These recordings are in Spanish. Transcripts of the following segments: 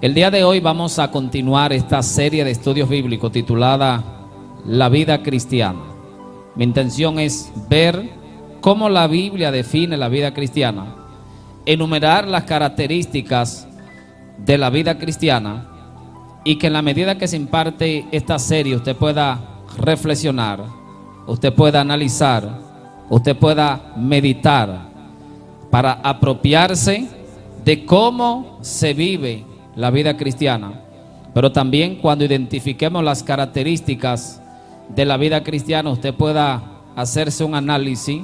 El día de hoy vamos a continuar esta serie de estudios bíblicos titulada La vida cristiana. Mi intención es ver cómo la Biblia define la vida cristiana, enumerar las características de la vida cristiana y que en la medida que se imparte esta serie usted pueda reflexionar, usted pueda analizar, usted pueda meditar para apropiarse de cómo se vive la vida cristiana, pero también cuando identifiquemos las características de la vida cristiana, usted pueda hacerse un análisis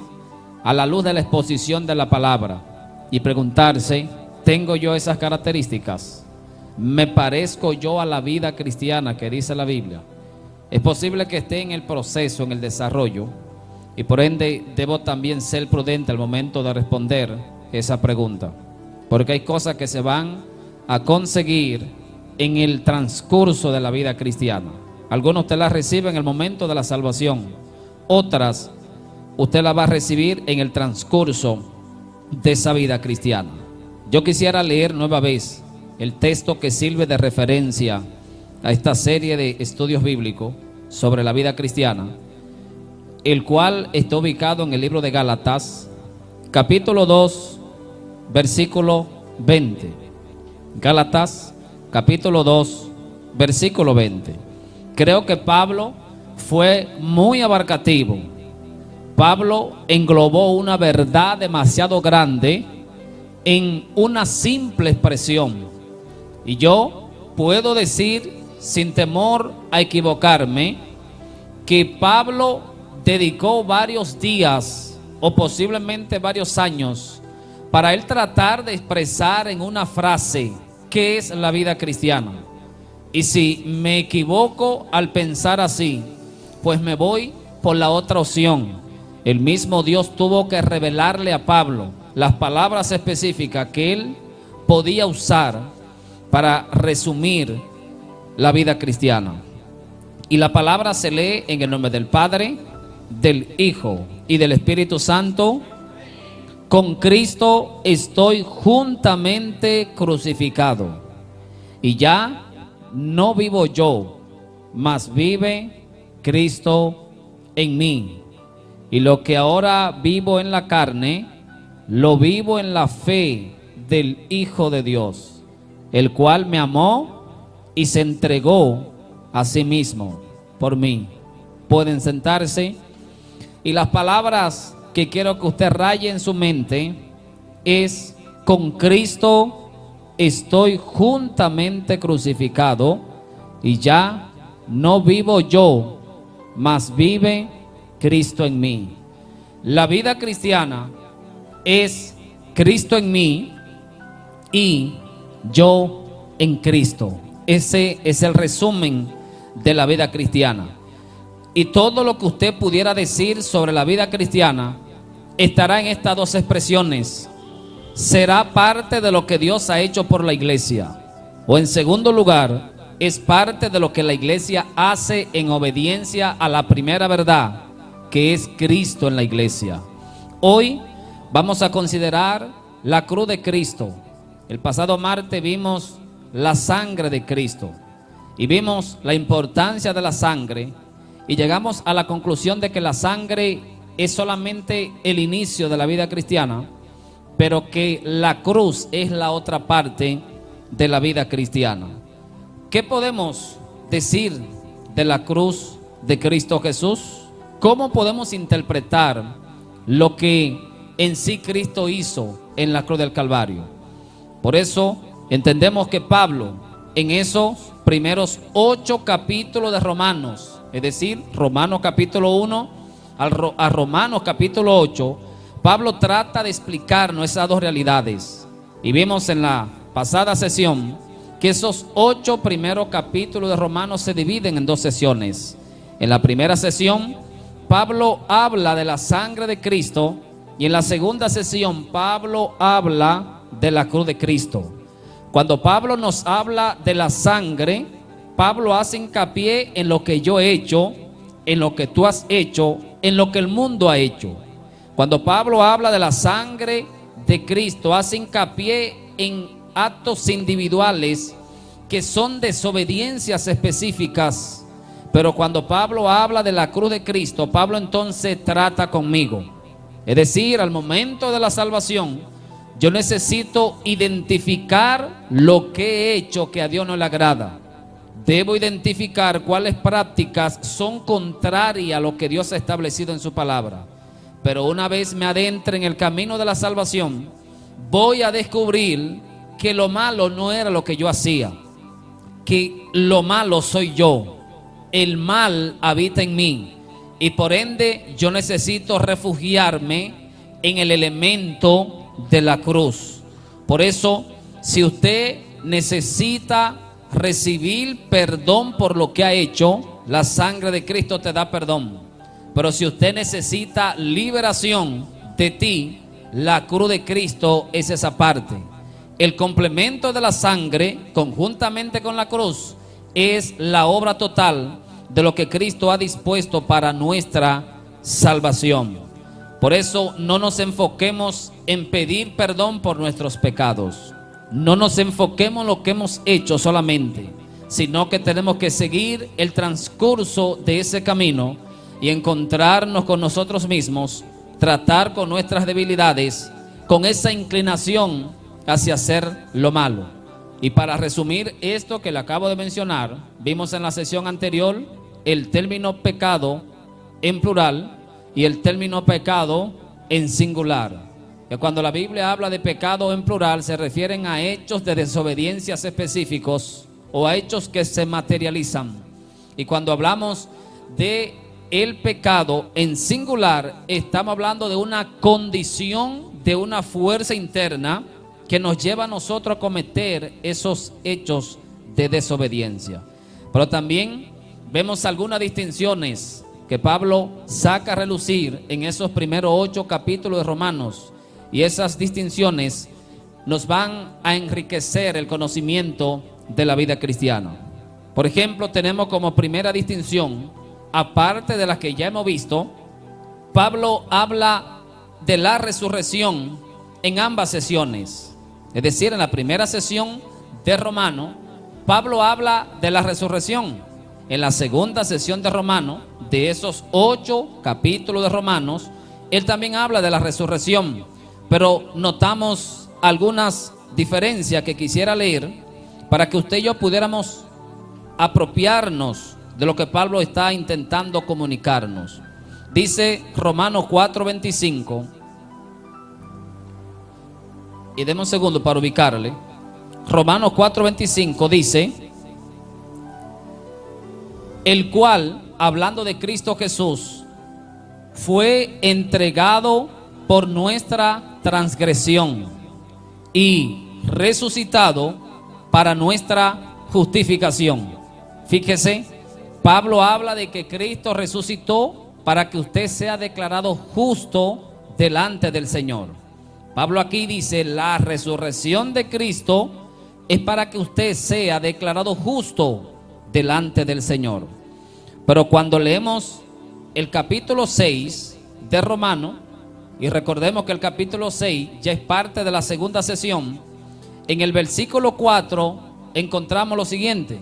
a la luz de la exposición de la palabra y preguntarse: ¿tengo yo esas características? ¿Me parezco yo a la vida cristiana que dice la Biblia? Es posible que esté en el proceso, en el desarrollo, y por ende debo también ser prudente al momento de responder esa pregunta, porque hay cosas que se van a conseguir en el transcurso de la vida cristiana. Algunos usted las recibe en el momento de la salvación, otras usted las va a recibir en el transcurso de esa vida cristiana. Yo quisiera leer nueva vez el texto que sirve de referencia a esta serie de estudios bíblicos sobre la vida cristiana, el cual está ubicado en el libro de Gálatas, capítulo 2, versículo 20. Gálatas, capítulo 2, versículo 20. Creo que Pablo fue muy abarcativo. Pablo englobó una verdad demasiado grande en una simple expresión. Y yo puedo decir, sin temor a equivocarme, que Pablo dedicó varios días o posiblemente varios años para él tratar de expresar en una frase qué es la vida cristiana. Y si me equivoco al pensar así, pues me voy por la otra opción. El mismo Dios tuvo que revelarle a Pablo las palabras específicas que él podía usar para resumir la vida cristiana. Y la palabra se lee en el nombre del Padre, del Hijo y del Espíritu Santo. Con Cristo estoy juntamente crucificado, y ya no vivo yo, mas vive Cristo en mí. Y lo que ahora vivo en la carne, lo vivo en la fe del Hijo de Dios, el cual me amó y se entregó a sí mismo por mí. Pueden sentarse. Y las palabras que quiero que usted raye en su mente es: con Cristo estoy juntamente crucificado, y ya no vivo yo, mas vive Cristo en mí. La vida cristiana es Cristo en mí y yo en Cristo. Ese es el resumen de la vida cristiana. Y todo lo que usted pudiera decir sobre la vida cristiana estará en estas dos expresiones. Será parte de lo que Dios ha hecho por la iglesia, o en segundo lugar, es parte de lo que la iglesia hace en obediencia a la primera verdad, que es Cristo en la iglesia. Hoy vamos a considerar la cruz de Cristo. El pasado martes vimos la sangre de Cristo y vimos la importancia de la sangre, y llegamos a la conclusión de que la sangre es solamente el inicio de la vida cristiana, pero que la cruz es la otra parte de la vida cristiana. ¿Qué podemos decir de la cruz de Cristo Jesús? ¿Cómo podemos interpretar lo que en sí Cristo hizo en la cruz del Calvario? Por eso entendemos que Pablo, en esos primeros 8 capítulos de Romanos, es decir, Romanos capítulo 1 a Romanos capítulo 8, Pablo trata de explicarnos esas dos realidades. Y vimos en la pasada sesión que esos 8 primeros capítulos de Romanos se dividen en 2 sesiones. En la primera sesión, Pablo habla de la sangre de Cristo, y en la segunda sesión, Pablo habla de la cruz de Cristo. Cuando Pablo nos habla de la sangre, Pablo hace hincapié en lo que yo he hecho, en lo que tú has hecho, en lo que el mundo ha hecho. Cuando Pablo habla de la sangre de Cristo, hace hincapié en actos individuales que son desobediencias específicas. Pero cuando Pablo habla de la cruz de Cristo, Pablo entonces trata conmigo. Es decir, al momento de la salvación, yo necesito identificar lo que he hecho que a Dios no le agrada. Debo identificar cuáles prácticas son contrarias a lo que Dios ha establecido en su palabra. Pero una vez me adentre en el camino de la salvación, voy a descubrir que lo malo no era lo que yo hacía, que lo malo soy yo. El mal habita en mí y por ende yo necesito refugiarme en el elemento de la cruz. Por eso, si usted necesita recibir perdón por lo que ha hecho, la sangre de Cristo te da perdón. Pero si usted necesita liberación de ti, la cruz de Cristo es esa parte. El complemento de la sangre, conjuntamente con la cruz, es la obra total de lo que Cristo ha dispuesto para nuestra salvación. Por eso no nos enfoquemos en pedir perdón por nuestros pecados. No nos enfoquemos en lo que hemos hecho solamente, sino que tenemos que seguir el transcurso de ese camino y encontrarnos con nosotros mismos, tratar con nuestras debilidades, con esa inclinación hacia hacer lo malo. Y para resumir esto que le acabo de mencionar, vimos en la sesión anterior el término pecado en plural y el término pecado en singular. Que cuando la Biblia habla de pecado en plural se refieren a hechos de desobediencias específicos o a hechos que se materializan. Y cuando hablamos de el pecado en singular, estamos hablando de una condición, de una fuerza interna que nos lleva a nosotros a cometer esos hechos de desobediencia. Pero también vemos algunas distinciones que Pablo saca a relucir en esos primeros 8 capítulos de Romanos, y esas distinciones nos van a enriquecer el conocimiento de la vida cristiana. Por ejemplo, tenemos como primera distinción, aparte de las que ya hemos visto, Pablo habla de la resurrección en ambas sesiones. Es decir, en la primera sesión de Romanos, Pablo habla de la resurrección. En la segunda sesión de Romanos, de esos 8 capítulos de Romanos, él también habla de la resurrección. Pero notamos algunas diferencias que quisiera leer para que usted y yo pudiéramos apropiarnos de lo que Pablo está intentando comunicarnos. Dice Romanos 4:25, y deme un segundo para ubicarle. Romanos 4:25 dice: el cual, hablando de Cristo Jesús, fue entregado por nuestra transgresión y resucitado para nuestra justificación. Fíjese, Pablo habla de que Cristo resucitó para que usted sea declarado justo delante del Señor. Pablo aquí dice: la resurrección de Cristo es para que usted sea declarado justo delante del Señor. Pero cuando leemos el capítulo 6 de Romanos, y recordemos que el capítulo 6 ya es parte de la segunda sesión, en el versículo 4 encontramos lo siguiente: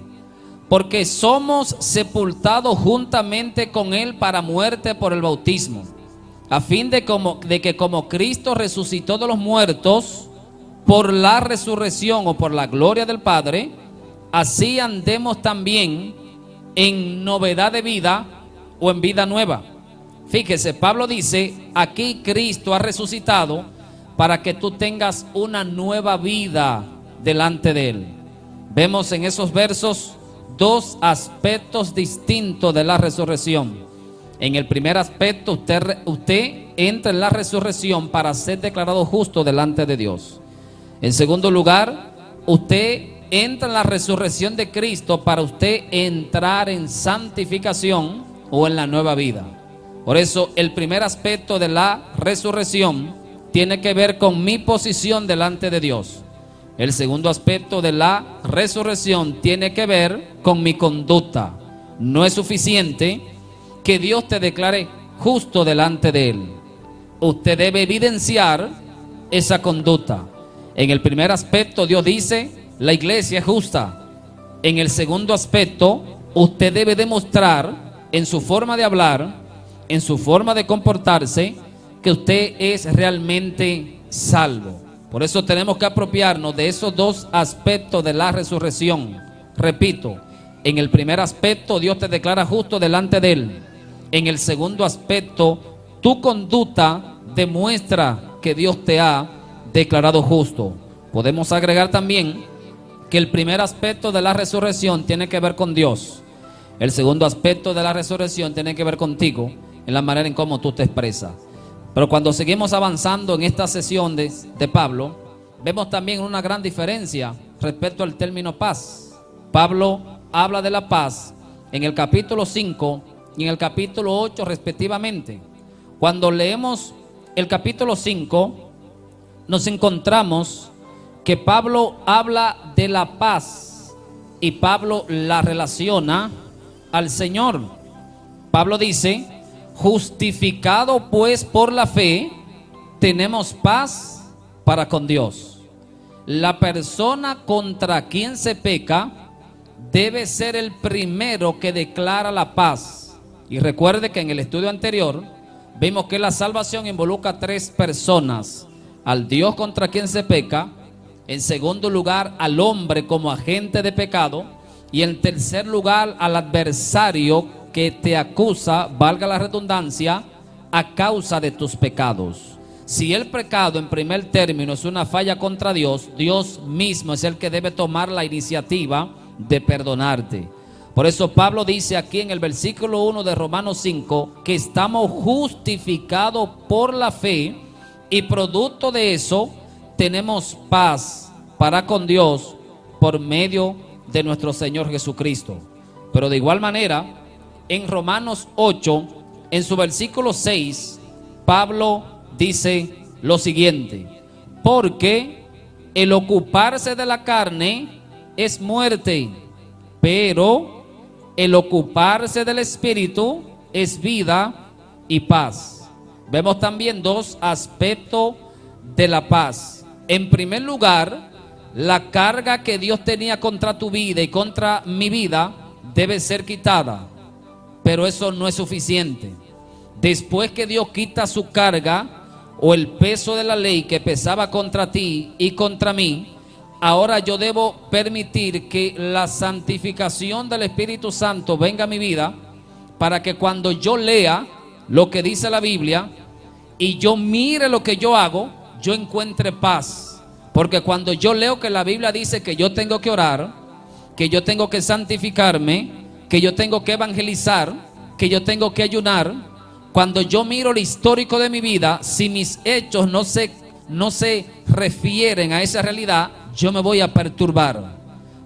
porque somos sepultados juntamente con Él para muerte por el bautismo, a fin de que como Cristo resucitó de los muertos por la resurrección o por la gloria del Padre, así andemos también en novedad de vida o en vida nueva. Fíjese, Pablo dice, aquí Cristo ha resucitado para que tú tengas una nueva vida delante de Él. Vemos en esos versos 2 aspectos distintos de la resurrección. En el primer aspecto, usted entra en la resurrección para ser declarado justo delante de Dios. En segundo lugar, usted entra en la resurrección de Cristo para usted entrar en santificación o en la nueva vida. Por eso el primer aspecto de la resurrección tiene que ver con mi posición delante de Dios. El segundo aspecto de la resurrección tiene que ver con mi conducta. No es suficiente que Dios te declare justo delante de Él. Usted debe evidenciar esa conducta. En el primer aspecto Dios dice: la iglesia es justa. En el segundo aspecto, usted debe demostrar en su forma de hablar, en su forma de comportarse, que usted es realmente salvo. Por eso tenemos que apropiarnos de esos dos aspectos de la resurrección. Repito, en el primer aspecto Dios te declara justo delante de Él. En el segundo aspecto, tu conducta demuestra que Dios te ha declarado justo. Podemos agregar también que el primer aspecto de la resurrección tiene que ver con Dios. El segundo aspecto de la resurrección tiene que ver contigo, en la manera en cómo tú te expresas. Pero cuando seguimos avanzando en esta sesión de Pablo, vemos también una gran diferencia respecto al término paz. Pablo habla de la paz en el capítulo 5 y en el capítulo 8 respectivamente. Cuando leemos el capítulo 5, nos encontramos que Pablo habla de la paz y Pablo la relaciona al Señor. Pablo dice: justificado pues por la fe, tenemos paz para con Dios. La persona contra quien se peca debe ser el primero que declara la paz. Y recuerde que en el estudio anterior vimos que la salvación involucra a tres personas: al Dios contra quien se peca, en segundo lugar al hombre como agente de pecado, y en tercer lugar al adversario que te acusa, valga la redundancia, a causa de tus pecados. Si el pecado en primer término es una falla contra Dios, Dios mismo es el que debe tomar la iniciativa de perdonarte. Por eso Pablo dice aquí en el versículo 1 de Romanos 5 que estamos justificados por la fe y producto de eso tenemos paz para con Dios por medio de nuestro Señor Jesucristo. Pero de igual manera, en Romanos 8, en su versículo 6, Pablo dice lo siguiente: porque el ocuparse de la carne es muerte, pero el ocuparse del Espíritu es vida y paz. Vemos también dos aspectos de la paz. En primer lugar, la carga que Dios tenía contra tu vida y contra mi vida debe ser quitada, pero eso no es suficiente. Después que Dios quita su carga o el peso de la ley que pesaba contra ti y contra mí, ahora yo debo permitir que la santificación del Espíritu Santo venga a mi vida, para que cuando yo lea lo que dice la Biblia y yo mire lo que yo hago, yo encuentre paz. Porque cuando yo leo que la Biblia dice que yo tengo que orar, que yo tengo que santificarme, que yo tengo que evangelizar, que yo tengo que ayunar, cuando yo miro el histórico de mi vida, si mis hechos no se refieren a esa realidad, yo me voy a perturbar.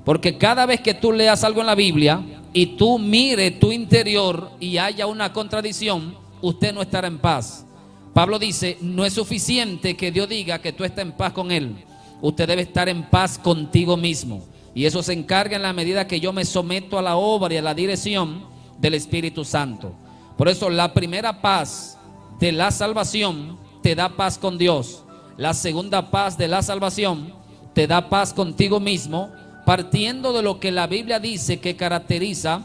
Porque cada vez que tú leas algo en la Biblia y tú mires tu interior y haya una contradicción, usted no estará en paz. Pablo dice: no es suficiente que Dios diga que tú estás en paz con Él. Usted debe estar en paz contigo mismo. Y eso se encarga en la medida que yo me someto a la obra y a la dirección del Espíritu Santo. Por eso la primera paz de la salvación te da paz con Dios. La segunda paz de la salvación te da paz contigo mismo, partiendo de lo que la Biblia dice que caracteriza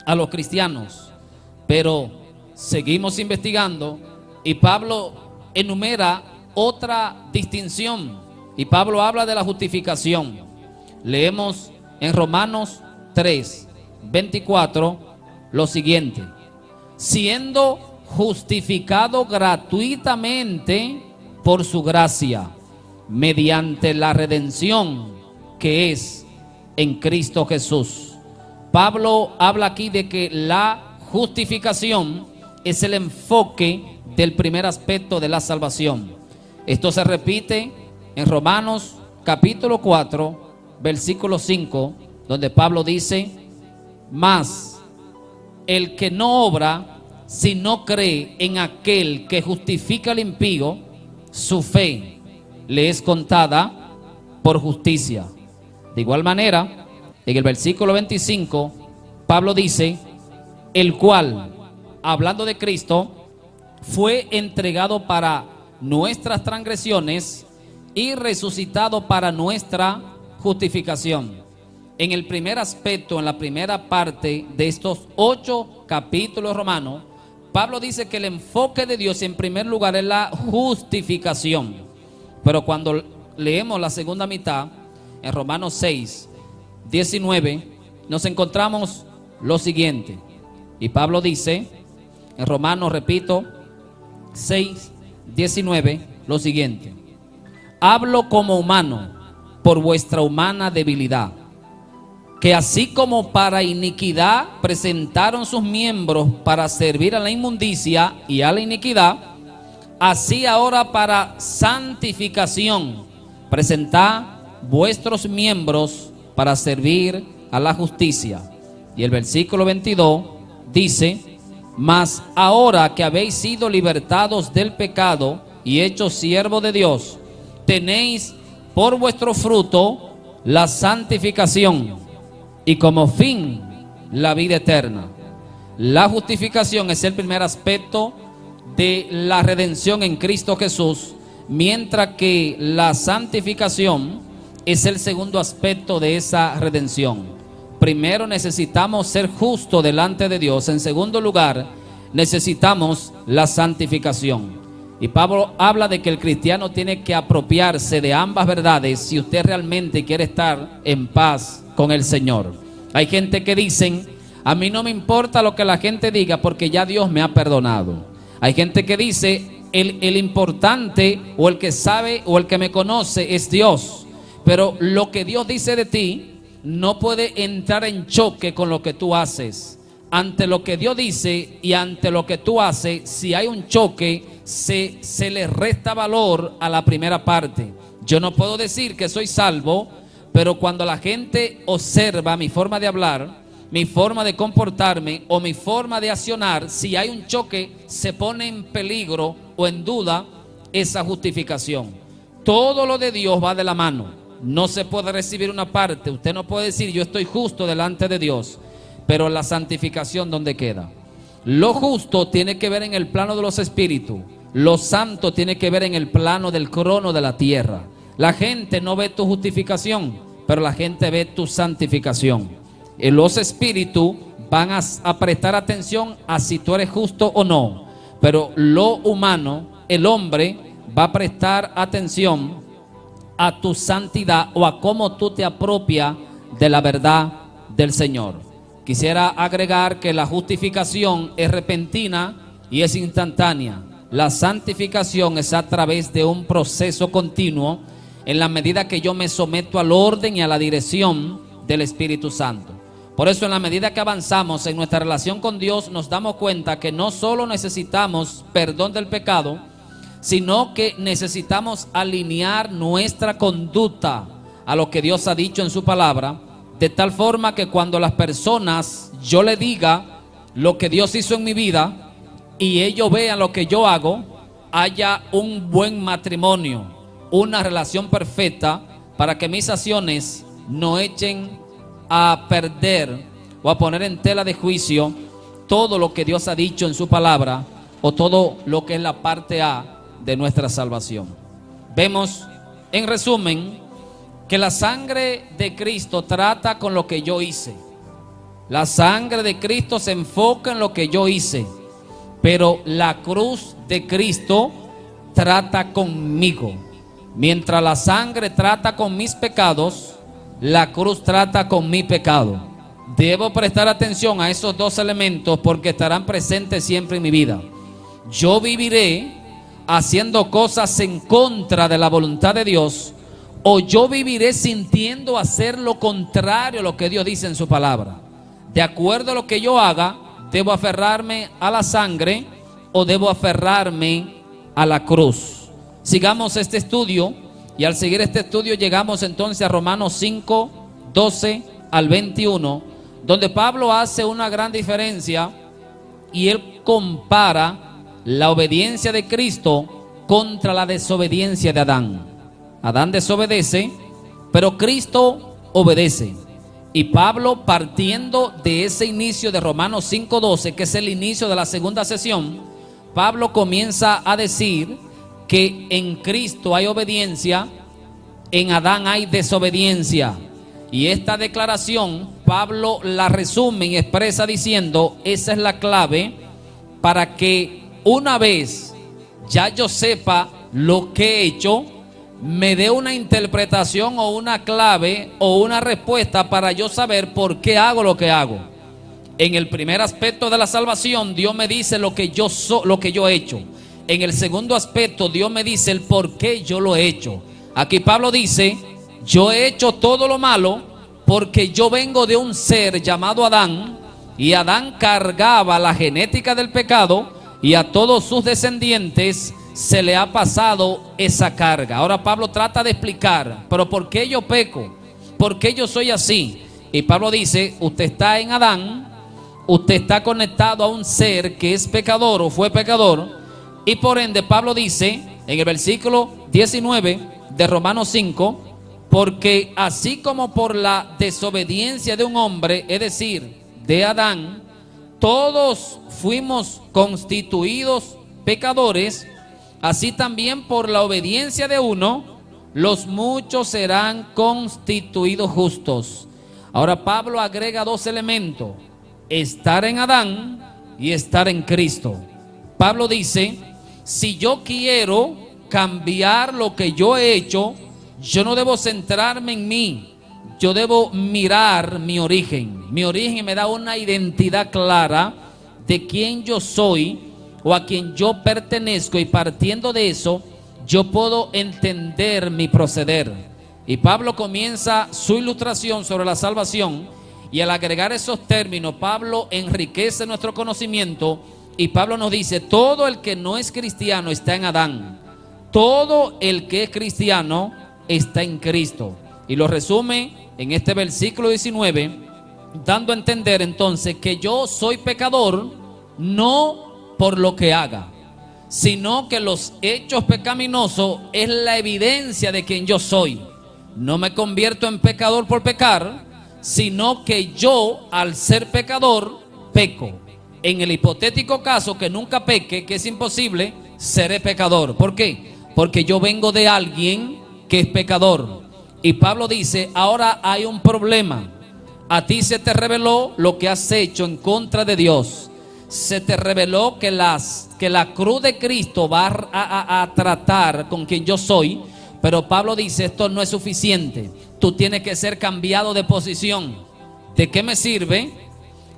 a los cristianos. Pero seguimos investigando y Pablo enumera otra distinción. Y Pablo habla de la justificación. Leemos en Romanos 3, 24 lo siguiente: siendo justificado gratuitamente por su gracia, mediante la redención que es en Cristo Jesús. Pablo habla aquí de que la justificación es el enfoque del primer aspecto de la salvación. Esto se repite en Romanos capítulo 4, versículo 5, donde Pablo dice: mas el que no obra, si no cree en aquel que justifica al impío, su fe le es contada por justicia. De igual manera, en el versículo 25, Pablo dice: el cual, hablando de Cristo, fue entregado para nuestras transgresiones y resucitado para nuestra justificación. en el primer aspecto, en la primera parte de estos 8 capítulos romanos, Pablo dice que el enfoque de Dios en primer lugar es la justificación. Pero cuando leemos la segunda mitad, en Romanos 6, 19, nos encontramos lo siguiente. Y Pablo dice, en Romanos, repito, 6, 19, lo siguiente: hablo como humano por vuestra humana debilidad, que así como para iniquidad presentaron sus miembros para servir a la inmundicia y a la iniquidad, así ahora para santificación presentad vuestros miembros para servir a la justicia. Y el versículo 22 dice: mas ahora que habéis sido libertados del pecado y hechos siervos de Dios, tenéis por vuestro fruto la santificación y como fin la vida eterna. La justificación es el primer aspecto de la redención en Cristo Jesús, mientras que la santificación es el segundo aspecto de esa redención. Primero necesitamos ser justos delante de Dios. En segundo lugar, necesitamos la santificación. Y Pablo habla de que el cristiano tiene que apropiarse de ambas verdades si usted realmente quiere estar en paz con el Señor. Hay gente que dicen: a mí no me importa lo que la gente diga porque ya Dios me ha perdonado. Hay gente que dice: el importante o el que sabe o el que me conoce es Dios. Pero lo que Dios dice de ti no puede entrar en choque con lo que tú haces. Ante lo que Dios dice y ante lo que tú haces, si hay un choque, se le resta valor a la primera parte. Yo no puedo decir que soy salvo, pero cuando la gente observa mi forma de hablar, mi forma de comportarme o mi forma de accionar, si hay un choque, se pone en peligro o en duda esa justificación. Todo lo de Dios va de la mano. No se puede recibir una parte. Usted no puede decir: yo estoy justo delante de Dios. Pero la santificación, ¿dónde queda? Lo justo tiene que ver en el plano de los espíritus. Lo santo tiene que ver en el plano del crono de la tierra. La gente no ve tu justificación, pero la gente ve tu santificación. Y los espíritus van a prestar atención a si tú eres justo o no. Pero lo humano, el hombre, va a prestar atención a tu santidad o a cómo tú te apropias de la verdad del Señor. Quisiera agregar que la justificación es repentina y es instantánea. La santificación es a través de un proceso continuo en la medida que yo me someto al orden y a la dirección del Espíritu Santo. Por eso, en la medida que avanzamos en nuestra relación con Dios, nos damos cuenta que no solo necesitamos perdón del pecado, sino que necesitamos alinear nuestra conducta a lo que Dios ha dicho en su palabra, de tal forma que cuando las personas, yo le diga lo que Dios hizo en mi vida y ellos vean lo que yo hago, haya un buen matrimonio, una relación perfecta, para que mis acciones no echen a perder o a poner en tela de juicio todo lo que Dios ha dicho en su palabra o todo lo que es la parte A de nuestra salvación. Vemos, en resumen, que la sangre de Cristo trata con lo que yo hice. La sangre de Cristo se enfoca en lo que yo hice, pero la cruz de Cristo trata conmigo. Mientras la sangre trata con mis pecados, la cruz trata con mi pecado. Debo prestar atención a esos dos elementos porque estarán presentes siempre en mi vida. Yo viviré haciendo cosas en contra de la voluntad de Dios, o yo viviré sintiendo hacer lo contrario a lo que Dios dice en su palabra. De acuerdo a lo que yo haga, debo aferrarme a la sangre o debo aferrarme a la cruz. Sigamos este estudio, y al seguir este estudio llegamos entonces a Romanos 5, 12 al 21, donde Pablo hace una gran diferencia y él compara la obediencia de Cristo contra la desobediencia de Adán. Adán desobedece, pero Cristo obedece. Y Pablo, partiendo de ese inicio de Romanos 5:12, que es el inicio de la segunda sesión, Pablo comienza a decir que en Cristo hay obediencia, en Adán hay desobediencia. Y esta declaración Pablo la resume y expresa diciendo: esa es la clave para que una vez ya yo sepa lo que he hecho, me dé una interpretación o una clave o una respuesta para yo saber por qué hago lo que hago. En el primer aspecto de la salvación, Dios me dice lo que yo he hecho. En el segundo aspecto, Dios me dice el por qué yo lo he hecho. Aquí Pablo dice: yo he hecho todo lo malo porque yo vengo de un ser llamado Adán, y Adán cargaba la genética del pecado, y a todos sus descendientes se le ha pasado esa carga. Ahora Pablo trata de explicar: pero ¿por qué yo peco? ¿Por qué yo soy así? Y Pablo dice: usted está en Adán, usted está conectado a un ser que es pecador o fue pecador, y por ende Pablo dice en el versículo 19 de Romanos 5: porque así como por la desobediencia de un hombre, es decir, de Adán, todos fuimos constituidos pecadores, así también por la obediencia de uno, los muchos serán constituidos justos. Ahora Pablo agrega dos elementos: estar en Adán y estar en Cristo. Pablo dice: si yo quiero cambiar lo que yo he hecho, yo no debo centrarme en mí, yo debo mirar mi origen. Mi origen me da una identidad clara de quién yo soy o a quien yo pertenezco, y partiendo de eso yo puedo entender mi proceder. Y Pablo comienza su ilustración sobre la salvación, y al agregar esos términos Pablo enriquece nuestro conocimiento, y Pablo nos dice: todo el que no es cristiano está en Adán, todo el que es cristiano está en Cristo. Y lo resume en este versículo 19, dando a entender entonces que yo soy pecador no por lo que haga, sino que los hechos pecaminosos es la evidencia de quien yo soy. No me convierto en pecador por pecar, sino que yo, al ser pecador, peco. En el hipotético caso que nunca peque, que es imposible, seré pecador. ¿Por qué? Porque yo vengo de alguien que es pecador. Y Pablo dice: ahora hay un problema. A ti se te reveló lo que has hecho en contra de Dios. Se te reveló que la cruz de Cristo va a tratar con quien yo soy. Pero Pablo dice: esto no es suficiente. Tú tienes que ser cambiado de posición. ¿De qué me sirve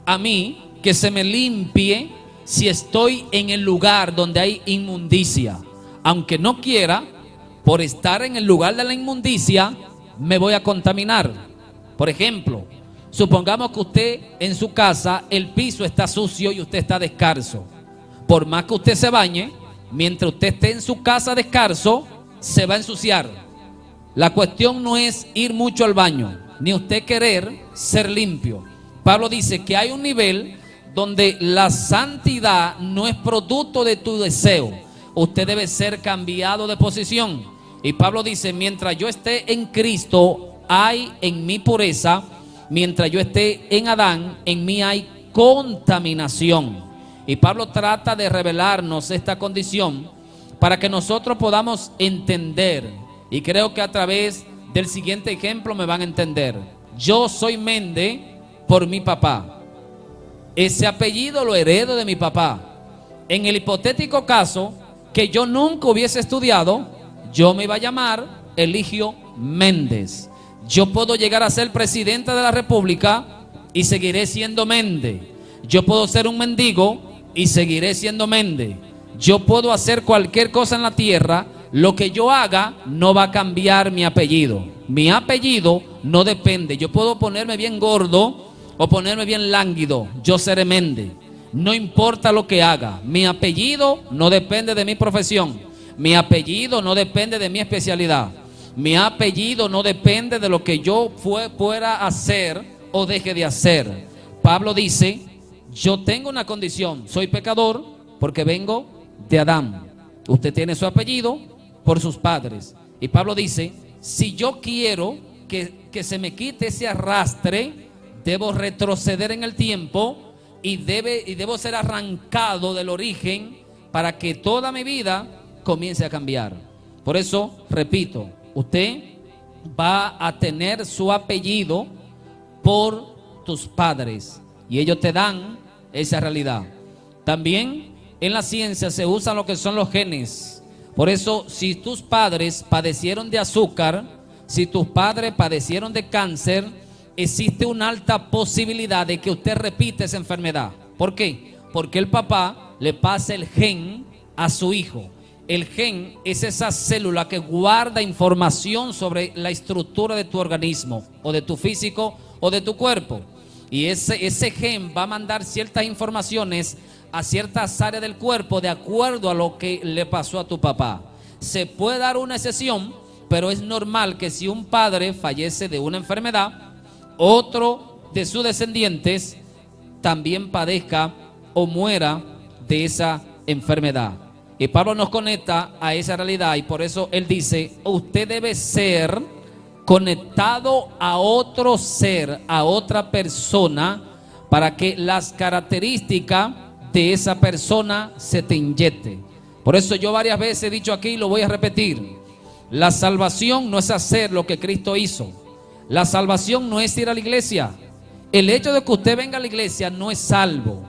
a mí que se me limpie si estoy en el lugar donde hay inmundicia? Aunque no quiera, por estar en el lugar de la inmundicia, me voy a contaminar. Por ejemplo, supongamos que usted en su casa, el piso está sucio y usted está descalzo. Por más que usted se bañe, mientras usted esté en su casa descalzo, se va a ensuciar. La cuestión no es ir mucho al baño, ni usted querer ser limpio. Pablo dice que hay un nivel donde la santidad no es producto de tu deseo. Usted debe ser cambiado de posición. Y Pablo dice: mientras yo esté en Cristo, hay en mí pureza. Mientras yo esté en Adán, en mí hay contaminación. Y Pablo trata de revelarnos esta condición para que nosotros podamos entender. Y creo que a través del siguiente ejemplo me van a entender. Yo soy Méndez por mi papá. Ese apellido lo heredo de mi papá. En el hipotético caso que yo nunca hubiese estudiado, yo me iba a llamar Eligio Méndez. Yo puedo llegar a ser presidente de la República y seguiré siendo Méndez. Yo puedo ser un mendigo y seguiré siendo Méndez. Yo puedo hacer cualquier cosa en la tierra. Lo que yo haga no va a cambiar mi apellido. Mi apellido no depende. Yo puedo ponerme bien gordo o ponerme bien lánguido. Yo seré Méndez. No importa lo que haga. Mi apellido no depende de mi profesión. Mi apellido no depende de mi especialidad. Mi apellido no depende de lo que yo fuera a hacer o deje de hacer. Pablo dice: yo tengo una condición. Soy pecador porque vengo de Adán. Usted tiene su apellido por sus padres. Y Pablo dice: si yo quiero que se me quite ese arrastre, debo retroceder en el tiempo y debo ser arrancado del origen para que toda mi vida comience a cambiar. Por eso, repito, usted va a tener su apellido por tus padres y ellos te dan esa realidad. También en la ciencia se usan lo que son los genes. Por eso, si tus padres padecieron de azúcar, si tus padres padecieron de cáncer, existe una alta posibilidad de que usted repita esa enfermedad. ¿Por qué? Porque el papá le pasa el gen a su hijo. El gen es esa célula que guarda información sobre la estructura de tu organismo, o de tu físico, o de tu cuerpo. Y ese gen va a mandar ciertas informaciones a ciertas áreas del cuerpo de acuerdo a lo que le pasó a tu papá. Se puede dar una excepción, pero es normal que si un padre fallece de una enfermedad, otro de sus descendientes también padezca o muera de esa enfermedad. Y Pablo nos conecta a esa realidad, y por eso él dice: usted debe ser conectado a otro ser, a otra persona, para que las características de esa persona se te inyecten. Por eso yo varias veces he dicho aquí y lo voy a repetir: la salvación no es hacer lo que Cristo hizo. La salvación no es ir a la iglesia. El hecho de que usted venga a la iglesia no es salvo.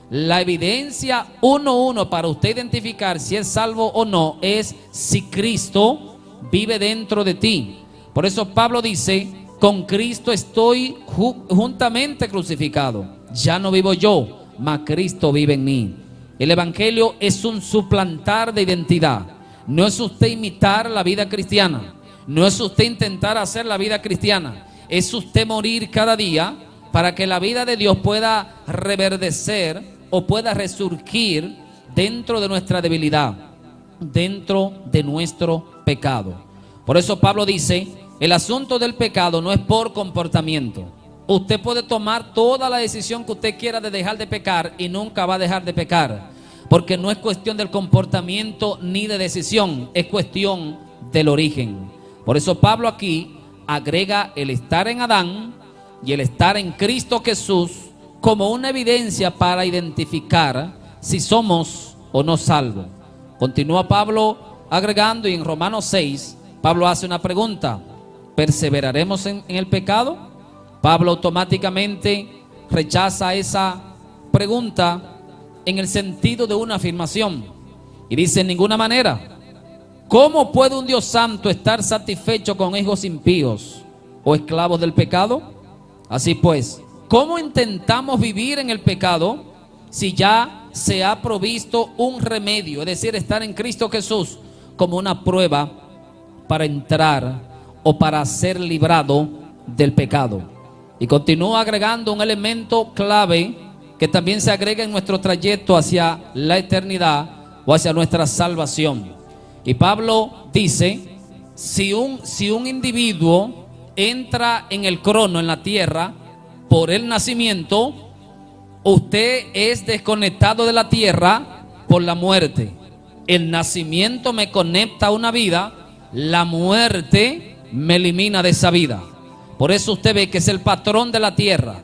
La evidencia uno para usted identificar si es salvo o no es si Cristo vive dentro de ti. Por eso Pablo dice: con Cristo estoy juntamente crucificado. Ya no vivo yo, mas Cristo vive en mí. El evangelio es un suplantar de identidad. No es usted imitar la vida cristiana. No es usted intentar hacer la vida cristiana. Es usted morir cada día para que la vida de Dios pueda reverdecer o pueda resurgir dentro de nuestra debilidad, dentro de nuestro pecado. Por eso Pablo dice: el asunto del pecado no es por comportamiento. Usted puede tomar toda la decisión que usted quiera de dejar de pecar y nunca va a dejar de pecar, porque no es cuestión del comportamiento ni de decisión, es cuestión del origen. Por eso Pablo aquí agrega el estar en Adán y el estar en Cristo Jesús como una evidencia para identificar si somos o no salvos. Continúa Pablo agregando, y en Romanos 6 Pablo hace una pregunta: ¿perseveraremos en el pecado? Pablo automáticamente rechaza esa pregunta en el sentido de una afirmación y dice: en ninguna manera. ¿Cómo puede un Dios santo estar satisfecho con hijos impíos o esclavos del pecado? Así pues, ¿cómo intentamos vivir en el pecado si ya se ha provisto un remedio? Es decir, estar en Cristo Jesús como una prueba para entrar o para ser librado del pecado. Y continúa agregando un elemento clave que también se agrega en nuestro trayecto hacia la eternidad o hacia nuestra salvación. Y Pablo dice: si un individuo entra en el crono, en la tierra, por el nacimiento, usted es desconectado de la tierra por la muerte. El nacimiento me conecta a una vida, la muerte me elimina de esa vida. Por eso usted ve que es el patrón de la tierra.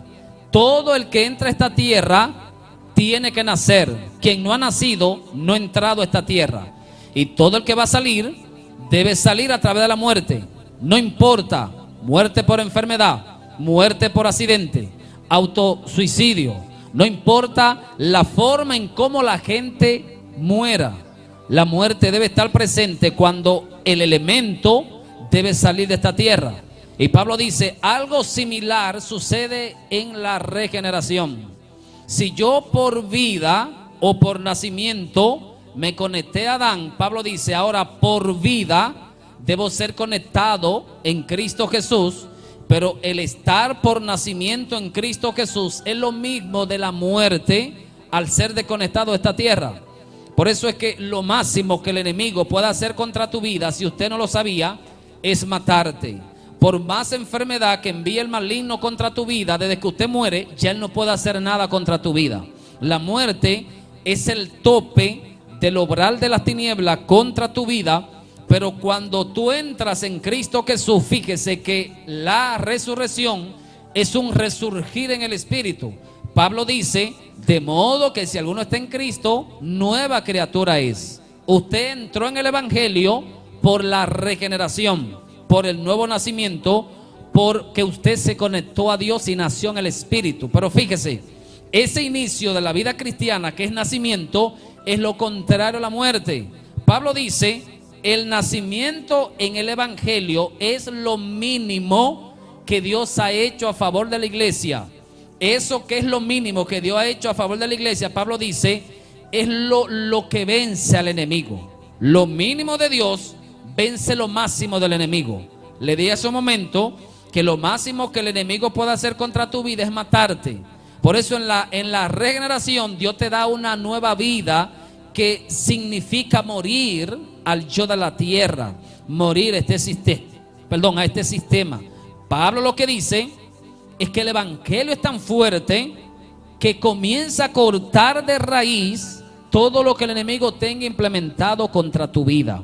Todo el que entra a esta tierra tiene que nacer. Quien no ha nacido no ha entrado a esta tierra. Y todo el que va a salir debe salir a través de la muerte. No importa, muerte por enfermedad, muerte por accidente, autosuicidio, no importa la forma en cómo la gente muera. La muerte debe estar presente cuando el elemento debe salir de esta tierra. Y Pablo dice: algo similar sucede en la regeneración. Si yo por vida o por nacimiento me conecté a Adán, Pablo dice: ahora por vida debo ser conectado en Cristo Jesús. Pero el estar por nacimiento en Cristo Jesús es lo mismo de la muerte al ser desconectado de esta tierra. Por eso es que lo máximo que el enemigo puede hacer contra tu vida, si usted no lo sabía, es matarte. Por más enfermedad que envíe el maligno contra tu vida, desde que usted muere, ya él no puede hacer nada contra tu vida. La muerte es el tope del obrar de las tinieblas contra tu vida. Pero cuando tú entras en Cristo Jesús, fíjese que la resurrección es un resurgir en el Espíritu. Pablo dice: de modo que si alguno está en Cristo, nueva criatura es. Usted entró en el Evangelio por la regeneración. por el nuevo nacimiento, porque usted se conectó a Dios y nació en el Espíritu. Pero fíjese, ese inicio de la vida cristiana, que es nacimiento, es lo contrario a la muerte. Pablo dice, el nacimiento en el Evangelio es lo mínimo que Dios ha hecho a favor de la iglesia. Eso que es lo mínimo que Dios ha hecho a favor de la iglesia, Pablo dice, es lo que vence al enemigo. Lo mínimo de Dios vence lo máximo del enemigo. Le di hace un momento que lo máximo que el enemigo puede hacer contra tu vida es matarte. Por eso en la regeneración Dios te da una nueva vida, que significa morir al yo de la tierra, morir a este sistema. Pablo lo que dice es que el evangelio es tan fuerte que comienza a cortar de raíz todo lo que el enemigo tenga implementado contra tu vida.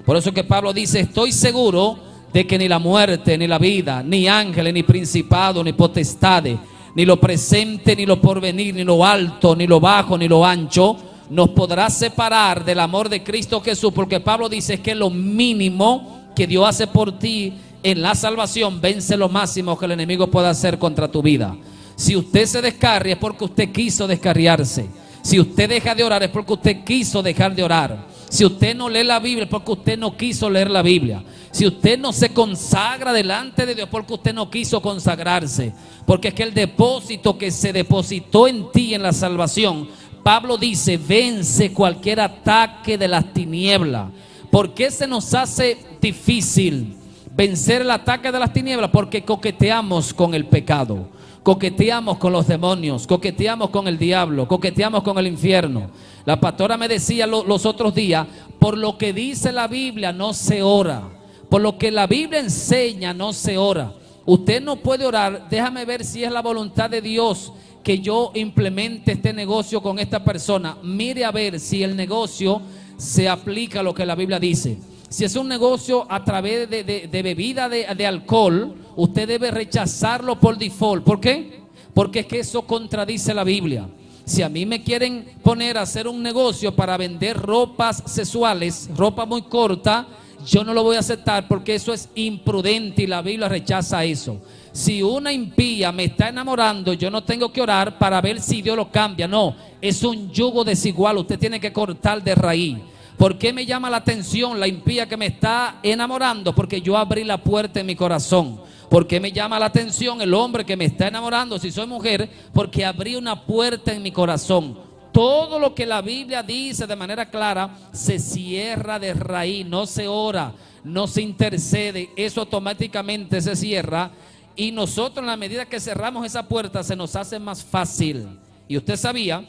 Por eso que Pablo dice, estoy seguro de que ni la muerte, ni la vida, ni ángeles, ni principados, ni potestades, ni lo presente, ni lo porvenir, ni lo alto, ni lo bajo, ni lo ancho, nos podrá separar del amor de Cristo Jesús. Porque Pablo dice que lo mínimo que Dios hace por ti en la salvación vence lo máximo que el enemigo puede hacer contra tu vida. Si usted se descarria es porque usted quiso descarriarse. Si usted deja de orar es porque usted quiso dejar de orar. Si usted no lee la Biblia es porque usted no quiso leer la Biblia. Si usted no se consagra delante de Dios es porque usted no quiso consagrarse. Porque es que el depósito que se depositó en ti en la salvación, Pablo dice, vence cualquier ataque de las tinieblas. ¿Por qué se nos hace difícil vencer el ataque de las tinieblas? Porque coqueteamos con el pecado, coqueteamos con los demonios, coqueteamos con el diablo, coqueteamos con el infierno. La pastora me decía los otros días, por lo que dice la Biblia no se ora, por lo que la Biblia enseña no se ora. Usted no puede orar, déjame ver si es la voluntad de Dios que yo implemente este negocio con esta persona. Mire a ver si el negocio se aplica a lo que la Biblia dice. Si es un negocio a través de bebida de alcohol, usted debe rechazarlo por default. ¿Por qué? Porque es que eso contradice la Biblia. Si a mí me quieren poner a hacer un negocio para vender ropas sexuales, ropa muy corta, yo no lo voy a aceptar porque eso es imprudente y la Biblia rechaza eso. Si una impía me está enamorando, yo no tengo que orar para ver si Dios lo cambia. No, es un yugo desigual. Usted tiene que cortar de raíz. ¿Por qué me llama la atención la impía que me está enamorando? Porque yo abrí la puerta en mi corazón. ¿Por qué me llama la atención el hombre que me está enamorando si soy mujer? Porque abrí una puerta en mi corazón. Todo lo que la Biblia dice de manera clara se cierra de raíz. No se ora, no se intercede. Eso automáticamente se cierra. Y nosotros, en la medida que cerramos esa puerta, se nos hace más fácil. Y usted sabía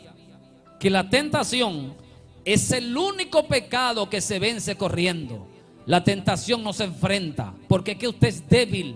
que la tentación es el único pecado que se vence corriendo. La tentación no se enfrenta, porque es que usted es débil.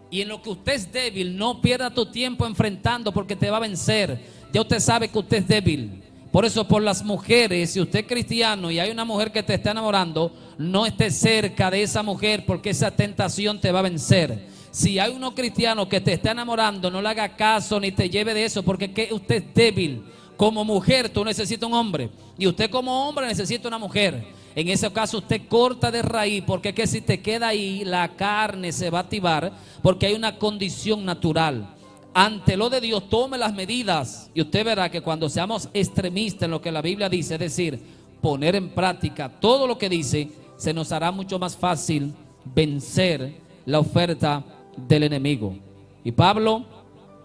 Y en lo que usted es débil, no pierda tu tiempo enfrentando, porque te va a vencer. Ya usted sabe que usted es débil. Por eso, por las mujeres, si usted es cristiano y hay una mujer que te está enamorando, no esté cerca de esa mujer, porque esa tentación te va a vencer. Si hay uno cristiano que te está enamorando, no le haga caso ni te lleve de eso, porque que usted es débil. Como mujer tú necesitas un hombre, y usted como hombre necesita una mujer. En ese caso usted corta de raíz, porque es que si te queda ahí, la carne se va a activar, porque hay una condición natural. Ante lo de Dios, tome las medidas, y usted verá que cuando seamos extremistas en lo que la Biblia dice, es decir, poner en práctica todo lo que dice, se nos hará mucho más fácil vencer la oferta del enemigo. Y Pablo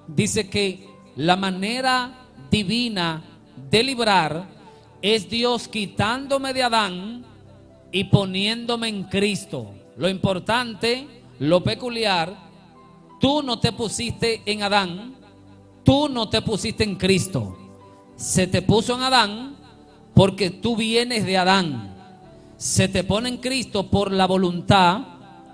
dice que la manera divina de librar es Dios quitándome de Adán y poniéndome en Cristo. Lo importante, lo peculiar, tú no te pusiste en Adán, tú no te pusiste en Cristo. Se te puso en Adán porque tú vienes de Adán. Se te pone en Cristo por la voluntad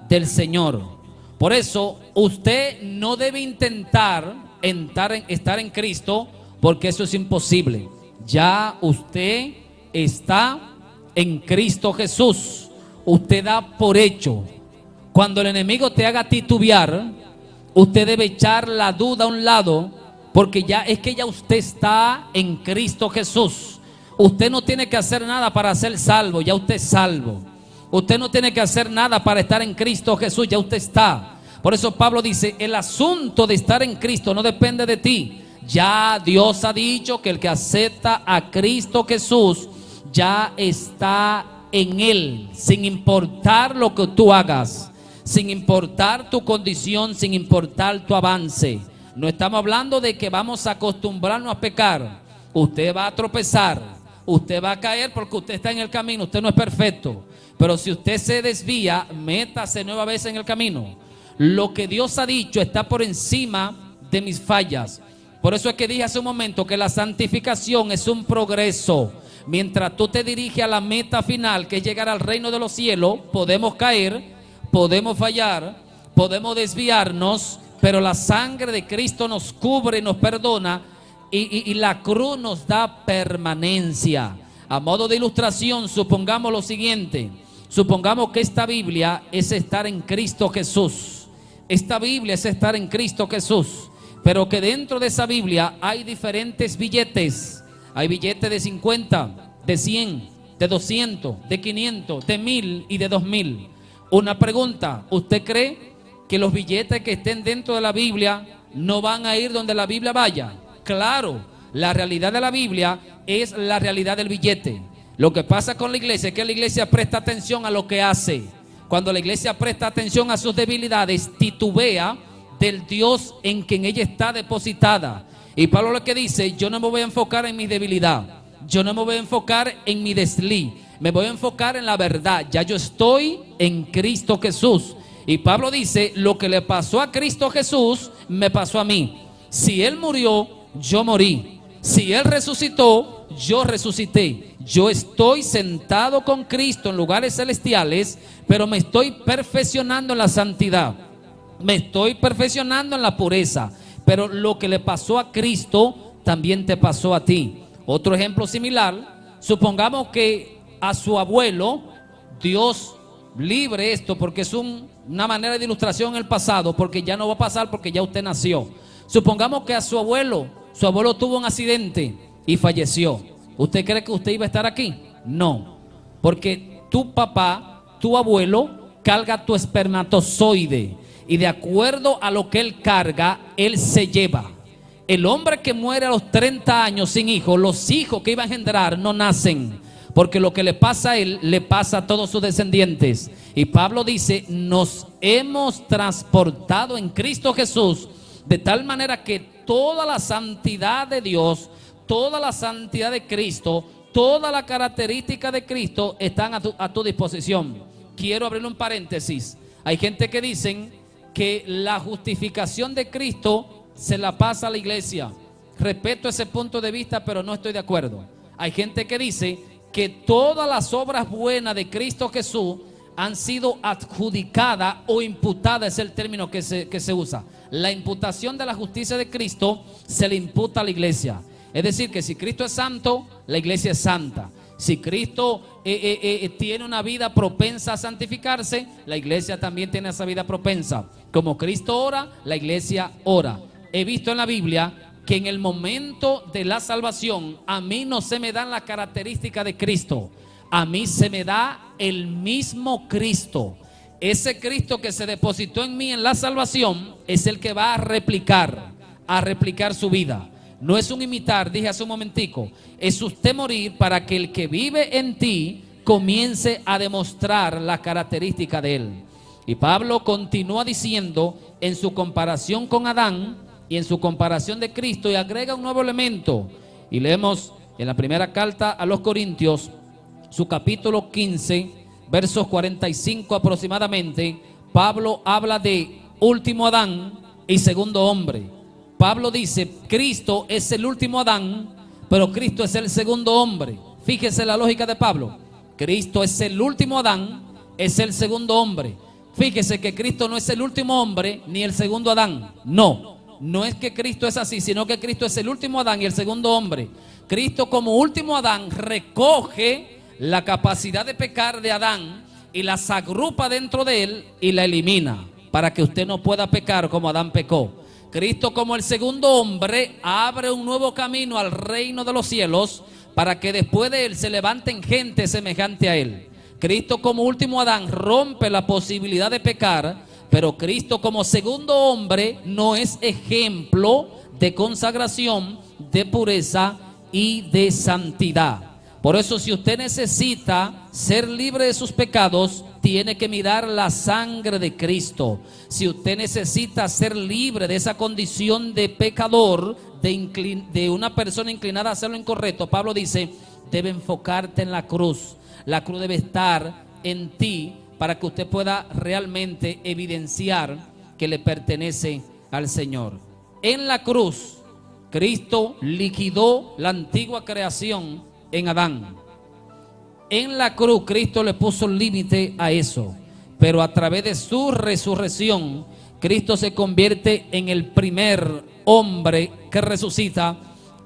del Señor. Por eso usted no debe intentar estar en Cristo, porque eso es imposible. Ya usted está en Cristo Jesús. Usted da por hecho. Cuando el enemigo te haga titubear, usted debe echar la duda a un lado, porque ya usted está en Cristo Jesús. Usted no tiene que hacer nada para ser salvo, ya usted es salvo. Usted no tiene que hacer nada para estar en Cristo Jesús, ya usted está. Por eso Pablo dice, el asunto de estar en Cristo no depende de ti. Ya Dios ha dicho que el que acepta a Cristo Jesús ya está en Él, sin importar lo que tú hagas, sin importar tu condición, sin importar tu avance. No estamos hablando de que vamos a acostumbrarnos a pecar. Usted va a tropezar, usted va a caer porque usted está en el camino, usted no es perfecto. Pero si usted se desvía, métase nueva vez en el camino. Lo que Dios ha dicho está por encima de mis fallas. Por eso es que dije hace un momento que la santificación es un progreso. Mientras tú te diriges a la meta final, que es llegar al reino de los cielos, podemos caer, podemos fallar, podemos desviarnos, pero la sangre de Cristo nos cubre y nos perdona, y la cruz nos da permanencia. A modo de ilustración, supongamos lo siguiente. Supongamos que esta Biblia es estar en Cristo Jesús. Esta Biblia es estar en Cristo Jesús. Pero que dentro de esa Biblia hay diferentes billetes. Hay billetes de 50, de 100, de 200, de 500, de 1000 y de 2000. Una pregunta, ¿usted cree que los billetes que estén dentro de la Biblia no van a ir donde la Biblia vaya? Claro, la realidad de la Biblia es la realidad del billete. Lo que pasa con la iglesia es que la iglesia presta atención a lo que hace. Cuando la iglesia presta atención a sus debilidades, titubea del Dios en quien ella está depositada. Y Pablo lo que dice, yo no me voy a enfocar en mi debilidad, yo no me voy a enfocar en mi desliz, me voy a enfocar en la verdad. Ya yo estoy en Cristo Jesús. Y Pablo dice, lo que le pasó a Cristo Jesús, me pasó a mí. Si Él murió, yo morí. Si Él resucitó, yo resucité. Yo estoy sentado con Cristo en lugares celestiales, pero me estoy perfeccionando en la santidad. Me estoy perfeccionando en la pureza. Pero lo que le pasó a Cristo, también te pasó a ti. Otro ejemplo similar, supongamos que a su abuelo, Dios libre esto, porque es una manera de ilustración en el pasado, porque ya no va a pasar porque ya usted nació. Supongamos que a su abuelo tuvo un accidente y falleció. ¿Usted cree que usted iba a estar aquí? No, porque tu papá, tu abuelo, carga tu espermatozoide, y de acuerdo a lo que él carga, él se lleva. El hombre que muere a los 30 años sin hijos, los hijos que iba a engendrar no nacen, porque lo que le pasa a él, le pasa a todos sus descendientes. Y Pablo dice, nos hemos transportado en Cristo Jesús, de tal manera que toda la santidad de Dios, toda la santidad de Cristo, toda la característica de Cristo están a tu disposición. Quiero abrir un paréntesis. Hay gente que dicen que la justificación de Cristo se la pasa a la iglesia. Respeto ese punto de vista, pero no estoy de acuerdo. Hay gente que dice que todas las obras buenas de Cristo Jesús han sido adjudicadas o imputadas, es el término que se usa. La imputación de la justicia de Cristo se le imputa a la iglesia. Es decir, que si Cristo es santo, la iglesia es santa. Si Cristo tiene una vida propensa a santificarse, la iglesia también tiene esa vida propensa. Como Cristo ora, la iglesia ora. He visto en la Biblia que en el momento de la salvación, a mí no se me dan las características de Cristo. A mí se me da el mismo Cristo. Ese Cristo que se depositó en mí en la salvación es el que va a replicar su vida. No es un imitar, dije hace un momentico, es usted morir para que el que vive en ti comience a demostrar la característica de él. Y Pablo continúa diciendo en su comparación con Adán y en su comparación de Cristo, y agrega un nuevo elemento. Y leemos en la primera carta a los Corintios, su capítulo 15, versos 45 aproximadamente. Pablo habla de último Adán y segundo hombre. Pablo dice, Cristo es el último Adán, pero Cristo es el segundo hombre. Fíjese la lógica de Pablo. Cristo es el último Adán, es el segundo hombre. Fíjese que Cristo no es el último hombre ni el segundo Adán. No es que Cristo es así, sino que Cristo es el último Adán y el segundo hombre. Cristo como último Adán recoge la capacidad de pecar de Adán y las agrupa dentro de él y la elimina, para que usted no pueda pecar como Adán pecó. Cristo como el segundo hombre abre un nuevo camino al reino de los cielos, para que después de él se levanten gente semejante a él. Cristo como último Adán rompe la posibilidad de pecar, pero Cristo como segundo hombre no es ejemplo de consagración, de pureza y de santidad. Por eso, si usted necesita ser libre de sus pecados, tiene que mirar la sangre de Cristo. Si usted necesita ser libre de esa condición de pecador, de una persona inclinada a hacer lo incorrecto, Pablo dice, debe enfocarte en la cruz. La cruz debe estar en ti para que usted pueda realmente evidenciar que le pertenece al Señor. En la cruz, Cristo liquidó la antigua creación en Adán. En la cruz Cristo le puso límite a eso, pero a través de su resurrección Cristo se convierte en el primer hombre que resucita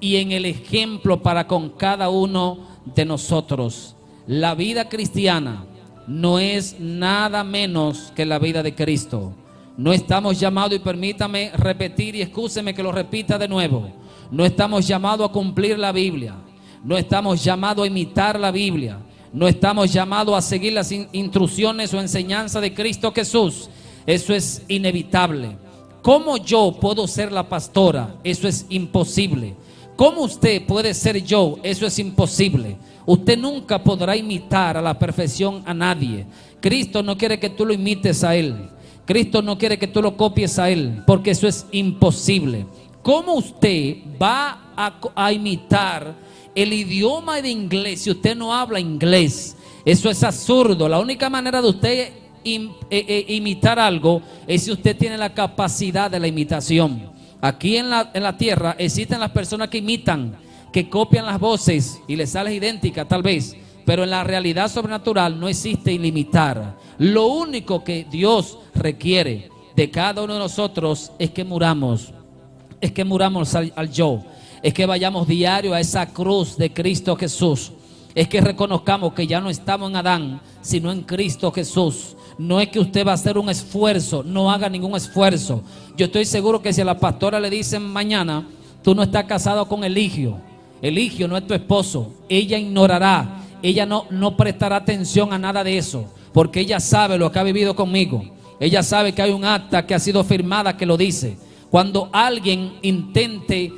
y en el ejemplo para con cada uno de nosotros. La vida cristiana no es nada menos que la vida de Cristo. No estamos llamados, y permítame repetir y excúseme que lo repita de nuevo, no estamos llamados a cumplir la Biblia. No estamos llamados a imitar la Biblia. No estamos llamados a seguir las instrucciones o enseñanzas de Cristo Jesús. Eso es inevitable. ¿Cómo yo puedo ser la pastora? Eso es imposible. ¿Cómo usted puede ser yo? Eso es imposible. Usted nunca podrá imitar a la perfección a nadie. Cristo no quiere que tú lo imites a Él. Cristo no quiere que tú lo copies a Él, porque eso es imposible. ¿Cómo usted va a imitar el idioma de inglés si usted no habla inglés? Eso es absurdo. La única manera de usted imitar algo es si usted tiene la capacidad de la imitación. Aquí en la tierra existen las personas que imitan, que copian las voces y les sale idéntica tal vez, pero en la realidad sobrenatural no existe ilimitar. Lo único que Dios requiere de cada uno de nosotros es que muramos, al yo. Es que vayamos diario a esa cruz de Cristo Jesús. Es que reconozcamos que ya no estamos en Adán, sino en Cristo Jesús. No es que usted va a hacer un esfuerzo, no haga ningún esfuerzo. Yo estoy seguro que si a la pastora le dicen mañana, tú no estás casado con Eligio no es tu esposo, ella ignorará, ella no prestará atención a nada de eso, porque ella sabe lo que ha vivido conmigo. Ella sabe que hay un acta que ha sido firmada que lo dice. Cuando alguien intente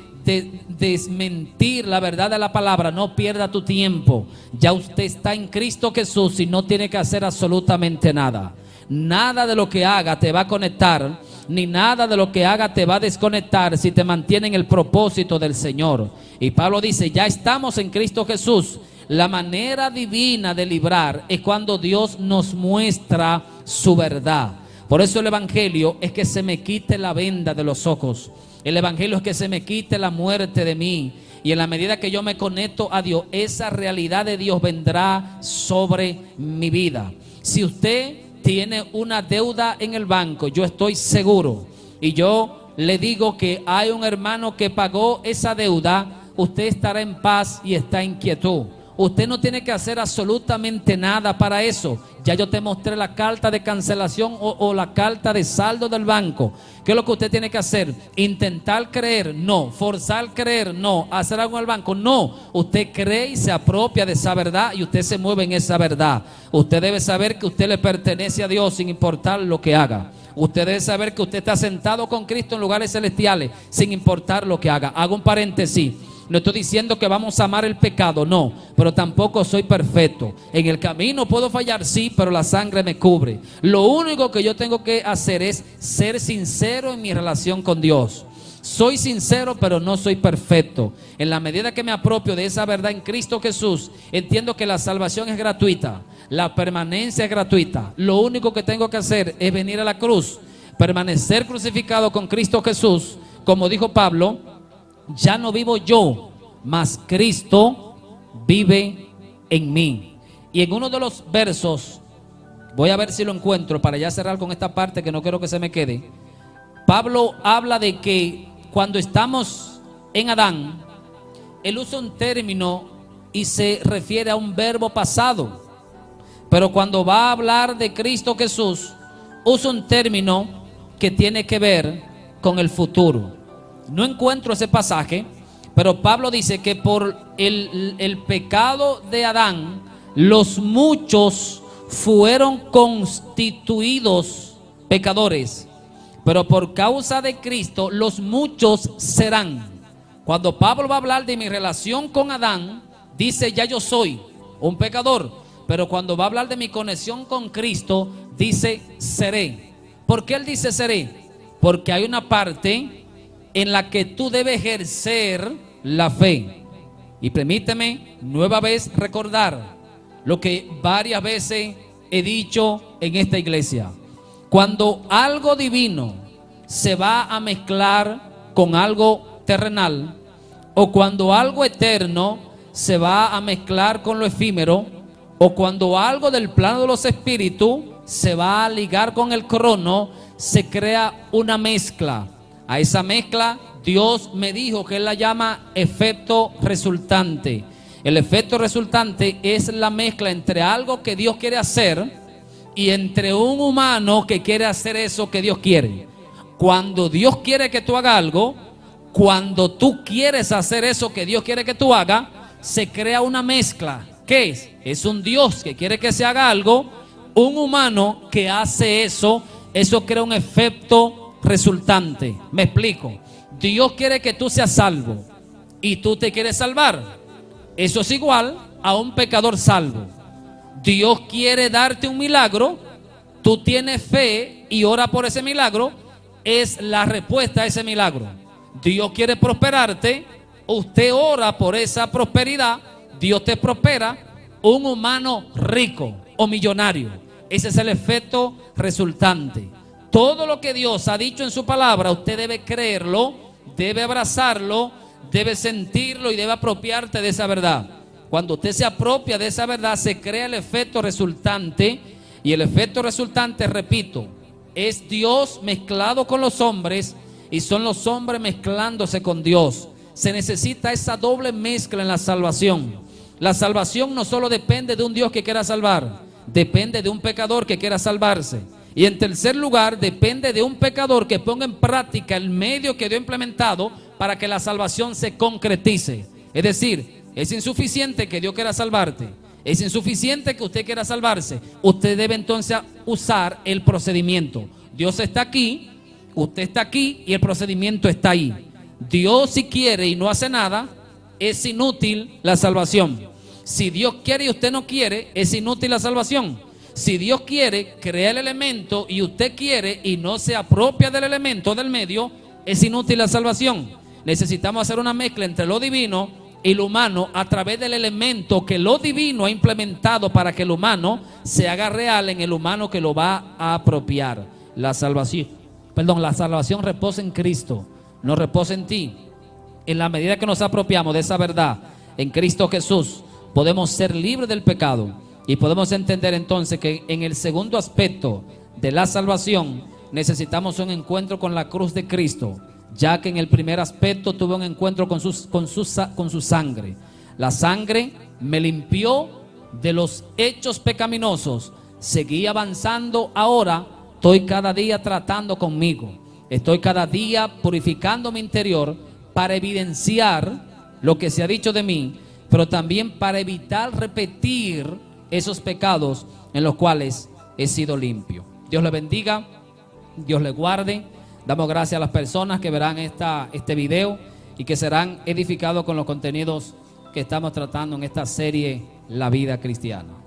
desmentir la verdad de la palabra, no pierda tu tiempo. Ya usted está en Cristo Jesús y no tiene que hacer absolutamente nada. Nada de lo que haga te va a conectar, ni nada de lo que haga te va a desconectar si te mantiene en el propósito del Señor. Y Pablo dice, ya estamos en Cristo Jesús. La manera divina de librar es cuando Dios nos muestra su verdad. Por eso el evangelio es que se me quite la venda de los ojos. El evangelio es que se me quite la muerte de mí. Y en la medida que yo me conecto a Dios, esa realidad de Dios vendrá sobre mi vida. Si usted tiene una deuda en el banco, yo estoy seguro, y yo le digo que hay un hermano que pagó esa deuda, usted estará en paz y está en quietud. Usted no tiene que hacer absolutamente nada para eso. Ya yo te mostré la carta de cancelación o la carta de saldo del banco. ¿Qué es lo que usted tiene que hacer? Intentar creer, no. Forzar creer, no. Hacer algo en el banco, no. Usted cree y se apropia de esa verdad y usted se mueve en esa verdad. Usted debe saber que usted le pertenece a Dios sin importar lo que haga. Usted debe saber que usted está sentado con Cristo en lugares celestiales sin importar lo que haga. Hago un paréntesis. No estoy diciendo que vamos a amar el pecado, no, pero tampoco soy perfecto. En el camino puedo fallar, sí, pero la sangre me cubre. Lo único que yo tengo que hacer es ser sincero en mi relación con Dios. Soy sincero, pero no soy perfecto. En la medida que me apropio de esa verdad en Cristo Jesús, entiendo que la salvación es gratuita, la permanencia es gratuita. Lo único que tengo que hacer es venir a la cruz, permanecer crucificado con Cristo Jesús, como dijo Pablo. Ya no vivo yo, mas Cristo vive en mí. Y en uno de los versos, voy a ver si lo encuentro para ya cerrar con esta parte que no quiero que se me quede. Pablo habla de que cuando estamos en Adán, él usa un término y se refiere a un verbo pasado. Pero cuando va a hablar de Cristo Jesús, usa un término que tiene que ver con el futuro. No encuentro ese pasaje, pero Pablo dice que por el pecado de Adán, los muchos fueron constituidos pecadores, pero por causa de Cristo los muchos serán. Cuando Pablo va a hablar de mi relación con Adán, dice ya yo soy un pecador, pero cuando va a hablar de mi conexión con Cristo, dice seré. ¿Por qué él dice seré? Porque hay una parte en la que tú debes ejercer la fe. Y permíteme nueva vez recordar lo que varias veces he dicho en esta iglesia. Cuando algo divino se va a mezclar con algo terrenal, o cuando algo eterno se va a mezclar con lo efímero, o cuando algo del plano de los espíritus se va a ligar con el crono, se crea una mezcla. A esa mezcla Dios me dijo que él la llama efecto resultante. El efecto resultante es la mezcla entre algo que Dios quiere hacer y entre un humano que quiere hacer eso que Dios quiere. Cuando Dios quiere que tú hagas algo, cuando tú quieres hacer eso que Dios quiere que tú hagas, se crea una mezcla. ¿Qué es? Es un Dios que quiere que se haga algo, un humano que hace eso. Eso crea un efecto resultante. Me explico. Dios quiere que tú seas salvo y tú te quieres salvar. Eso es igual a un pecador salvo. Dios quiere darte un milagro, tú tienes fe y ora por ese milagro, es la respuesta a ese milagro. Dios quiere prosperarte, usted ora por esa prosperidad, Dios te prospera. Un humano rico o millonario, ese es el efecto resultante. Todo lo que Dios ha dicho en su palabra, usted debe creerlo, debe abrazarlo, debe sentirlo y debe apropiarte de esa verdad. Cuando usted se apropia de esa verdad, se crea el efecto resultante. Y el efecto resultante, repito, es Dios mezclado con los hombres y son los hombres mezclándose con Dios. Se necesita esa doble mezcla en la salvación. La salvación no solo depende de un Dios que quiera salvar, depende de un pecador que quiera salvarse. Y en tercer lugar, depende de un pecador que ponga en práctica el medio que Dios ha implementado para que la salvación se concretice. Es decir, es insuficiente que Dios quiera salvarte, es insuficiente que usted quiera salvarse. Usted debe entonces usar el procedimiento. Dios está aquí, usted está aquí y el procedimiento está ahí. Dios, si quiere y no hace nada, es inútil la salvación. Si Dios quiere y usted no quiere, es inútil la salvación. Si Dios quiere, crea el elemento y usted quiere y no se apropia del elemento del medio, es inútil la salvación. Necesitamos hacer una mezcla entre lo divino y lo humano a través del elemento que lo divino ha implementado para que el humano se haga real en el humano que lo va a apropiar. La salvación reposa en Cristo, no reposa en ti. En la medida que nos apropiamos de esa verdad en Cristo Jesús, podemos ser libres del pecado y podemos entender entonces que en el segundo aspecto de la salvación necesitamos un encuentro con la cruz de Cristo, ya que en el primer aspecto tuve un encuentro con su sangre. La sangre me limpió de los hechos pecaminosos. Seguí avanzando. Ahora estoy cada día tratando conmigo, estoy cada día purificando mi interior para evidenciar lo que se ha dicho de mí, pero también para evitar repetir esos pecados en los cuales he sido limpio. Dios le bendiga, Dios le guarde. Damos gracias a las personas que verán este video y que serán edificados con los contenidos que estamos tratando en esta serie La Vida Cristiana.